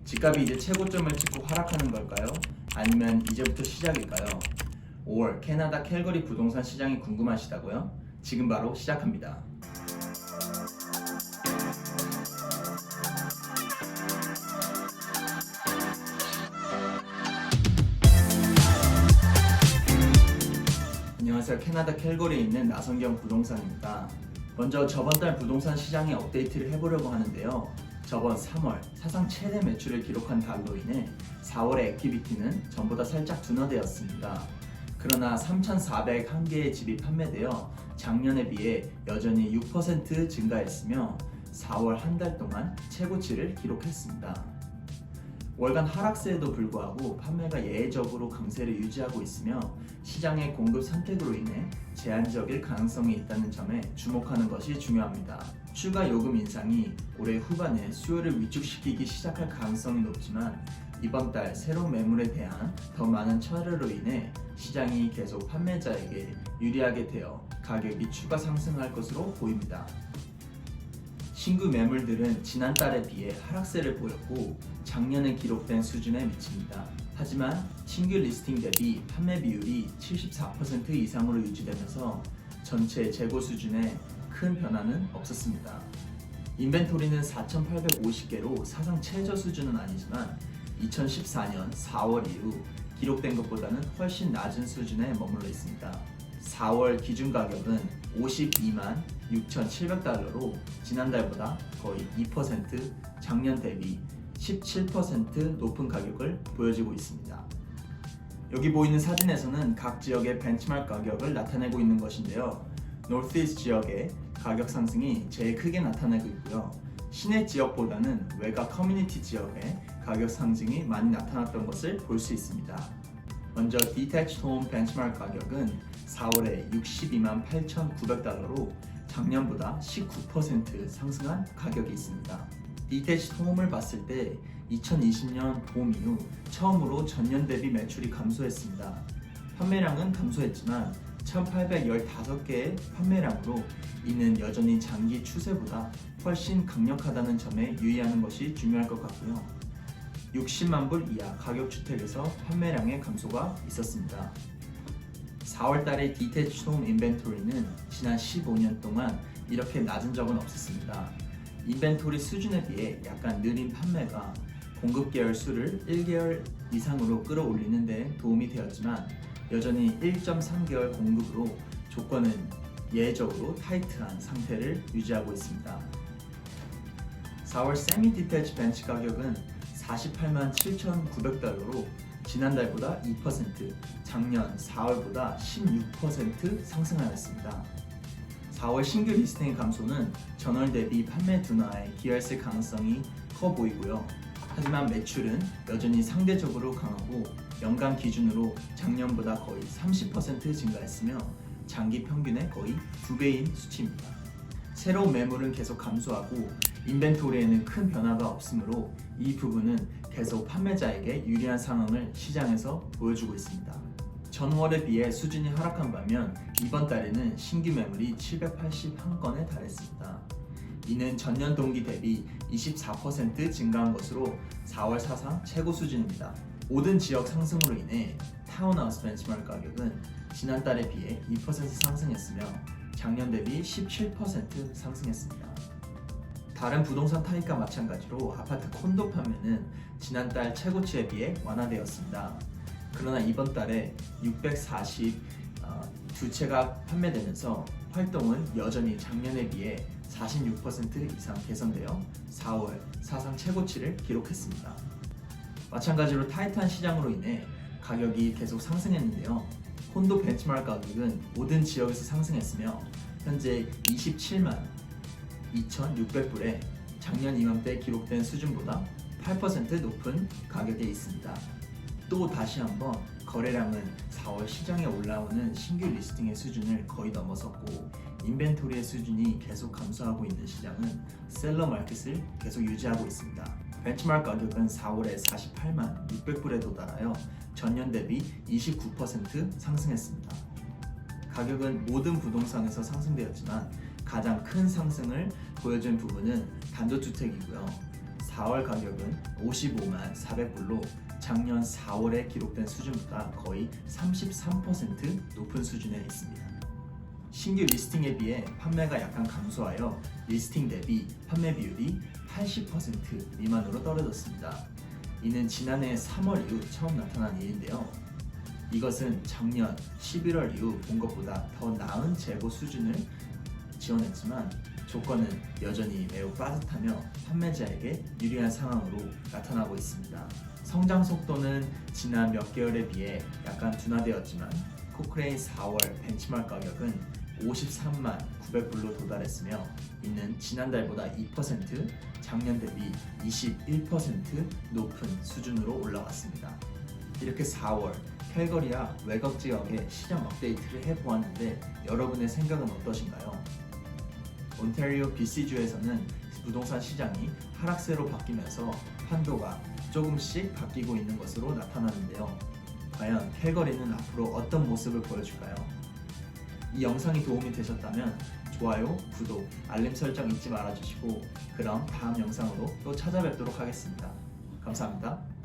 집값이 이제 최고점을 찍고 하락하는 걸까요? 아니면 이제부터 시작일까요? 5월 캐나다 캘거리 부동산 시장이 궁금하시다고요? 지금 바로 시작합니다. 안녕하세요. 캐나다 캘거리에 있는 나성경 부동산입니다. 먼저 저번 달 부동산 시장의 업데이트를 해보려고 하는데요. 저번 3월 사상 최대 매출을 기록한 달로 인해 4월의 액티비티는 전보다 살짝 둔화되었습니다. 그러나 3,401개의 집이 판매되어 작년에 비해 여전히 6% 증가했으며 4월 한 달 동안 최고치를 기록했습니다. 월간 하락세에도 불구하고 판매가 예외적으로 강세를 유지하고 있으며 시장의 공급 선택으로 인해 제한적일 가능성이 있다는 점에 주목하는 것이 중요합니다. 추가 요금 인상이 올해 후반에 수요를 위축시키기 시작할 가능성이 높지만 이번 달 새로운 매물에 대한 더 많은 철회로 인해 시장이 계속 판매자에게 유리하게 되어 가격이 추가 상승할 것으로 보입니다. 신규 매물들은 지난달에 비해 하락세를 보였고 작년에 기록된 수준에 미칩니다. 하지만 신규 리스팅 대비 판매 비율이 74% 이상으로 유지되면서 전체 재고 수준에 큰 변화는 없었습니다. 인벤토리는 4,850개로 사상 최저 수준은 아니지만 2014년 4월 이후 기록된 것보다는 훨씬 낮은 수준에 머물러 있습니다. 4월 기준 가격은 52만 6,700달러로 지난달보다 거의 2%, 작년 대비 17% 높은 가격을 보여주고 있습니다. 여기 보이는 사진에서는 각 지역의 벤치마크 가격을 나타내고 있는 것인데요. 노스이스트 지역의 가격 상승이 제일 크게 나타나고 있고요. 시내 지역보다는 외곽 커뮤니티 지역의 가격 상승이 많이 나타났던 것을 볼 수 있습니다. 먼저 디태치드 홈 벤치마크 가격은 4월에 62만 8,900달러로 작년보다 19% 상승한 가격이 있습니다. 디태치드 홈을 봤을 때 2020년 봄 이후 처음으로 전년 대비 매출이 감소했습니다. 판매량은 감소했지만 1,815개의 판매량으로 이는 여전히 장기 추세보다 훨씬 강력하다는 점에 유의하는 것이 중요할 것 같고요. 60만 불 이하 가격 주택에서 판매량의 감소가 있었습니다. 4월달의 디태치드 홈 인벤토리는 지난 15년 동안 이렇게 낮은 적은 없었습니다. 인벤토리 수준에 비해 약간 느린 판매가 공급 계열 수를 1개월 이상으로 끌어올리는 데 도움이 되었지만 여전히 1.3개월 공급으로 조건은 예외적으로 타이트한 상태를 유지하고 있습니다. 4월 세미 디태치 벤치 가격은 48만 7,900달러로 지난달보다 2%, 작년 4월보다 16% 상승하였습니다. 4월 신규 리스팅 감소는 전월 대비 판매 둔화에 기여했을 가능성이 커 보이고요. 하지만 매출은 여전히 상대적으로 강하고 연간 기준으로 작년보다 거의 30% 증가했으며 장기 평균의 거의 2배인 수치입니다. 새로운 매물은 계속 감소하고 인벤토리에는 큰 변화가 없으므로 이 부분은 계속 판매자에게 유리한 상황을 시장에서 보여주고 있습니다. 전월에 비해 수준이 하락한 반면 이번 달에는 신규 매물이 781건에 달했습니다. 이는 전년 동기 대비 24% 증가한 것으로 4월 사상 최고 수준입니다. 모든 지역 상승으로 인해 타운하우스 벤치마크 가격은 지난달에 비해 2% 상승했으며 작년 대비 17% 상승했습니다. 다른 부동산 타입과 마찬가지로 아파트 콘도 판매는 지난달 최고치에 비해 완화되었습니다. 그러나 이번 달에 642채가 판매되면서 활동은 여전히 작년에 비해 46% 이상 개선되어 4월 사상 최고치를 기록했습니다. 마찬가지로 타이트한 시장으로 인해 가격이 계속 상승했는데요. 콘도 벤치마크 가격은 모든 지역에서 상승했으며 현재 27만 2,600불에 작년 이맘때 기록된 수준보다 8% 높은 가격에 있습니다. 또 다시 한번 거래량은 4월 시장에 올라오는 신규 리스팅의 수준을 거의 넘어섰고 인벤토리의 수준이 계속 감소하고 있는 시장은 셀러 마켓을 계속 유지하고 있습니다. 벤치마크 가격은 4월에 48만 600불에 도달하여 전년 대비 29% 상승했습니다. 가격은 모든 부동산에서 상승되었지만 가장 큰 상승을 보여준 부분은 단독주택이고요. 4월 가격은 55만 400불로 작년 4월에 기록된 수준보다 거의 33% 높은 수준에 있습니다. 신규 리스팅에 비해 판매가 약간 감소하여 리스팅 대비 판매 비율이 80% 미만으로 떨어졌습니다. 이는 지난해 3월 이후 처음 나타난 일인데요. 이것은 작년 11월 이후 본 것보다 더 나은 재고 수준을 지원했지만 조건은 여전히 매우 빠듯하며 판매자에게 유리한 상황으로 나타나고 있습니다. 성장 속도는 지난 몇 개월에 비해 약간 둔화되었지만 코크레인 4월 벤치마크 가격은 53만 900불로 도달했으며 이는 지난달보다 2%, 작년 대비 21% 높은 수준으로 올라갔습니다. 이렇게 4월 캘거리와 외곽 지역의 시장 업데이트를 해보았는데 여러분의 생각은 어떠신가요? 온타리오 BC주에서는 부동산 시장이 하락세로 바뀌면서 판도가 조금씩 바뀌고 있는 것으로 나타나는데요. 과연 캘거리는 앞으로 어떤 모습을 보여줄까요? 이 영상이 도움이 되셨다면 좋아요, 구독, 알림 설정 잊지 말아주시고 그럼 다음 영상으로 또 찾아뵙도록 하겠습니다. 감사합니다.